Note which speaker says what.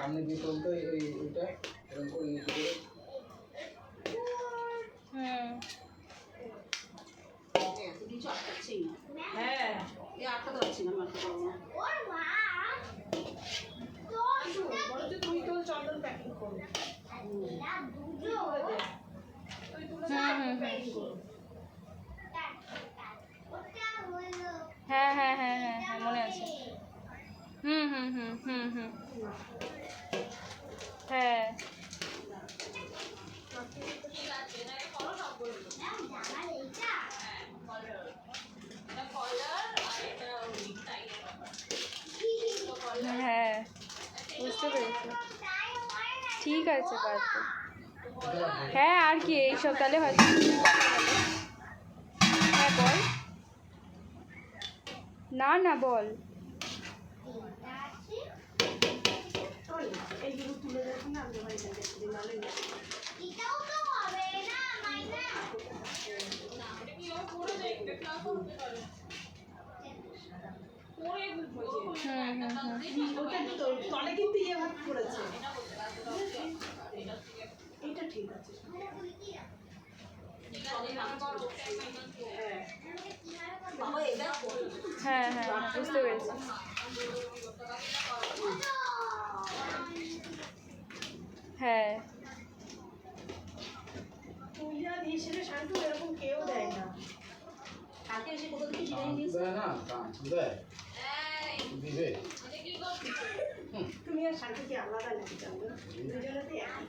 Speaker 1: সামনে দিয়ে চলতো এইটা এরকম করে নিচে করে
Speaker 2: কিছু আটকাচ্ছি না। হ্যাঁ এই আটকাতে পারছি না মারতে পারবো না। তুমি তো চন্দন প্যাকিং করো।
Speaker 3: হ্যাঁ হ্যাঁ হ্যাঁ হ্যাঁ হ্যাঁ মনে আছে। হুম হুম হুম হুম হুম হ্যাঁ হ্যাঁ বুঝতে পেরেছি। ঠিক আছে বাদ দে। হ্যাঁ আর কি এইসব তাহলে হয়তো হ্যাঁ বল না না বল
Speaker 2: এইগুলো তুলে দেখুন না আমি বাড়িতে দেখছি নালে এটাও তো হবে না মাইনা না এটা কি ও পুরো দেখতে ক্লাস করতে পারে পরে বুঝবো ওটা তো তলে কিন্তু ইয়ে ভাগ করেছে এটা ঠিক আছে
Speaker 3: হ্যাঁ হ্যাঁ বুঝতে পেরেছি। হ্যাঁ
Speaker 2: তুই যা দিয়েছিলে শান্তু এরকম কেউ দেয় না কাকে এসে কোথা থেকে জিনিস নিস
Speaker 1: না দেয় দিবে
Speaker 2: তুমি আর শান্তু কি আলাদা নাকি জানো দুজনেতে একই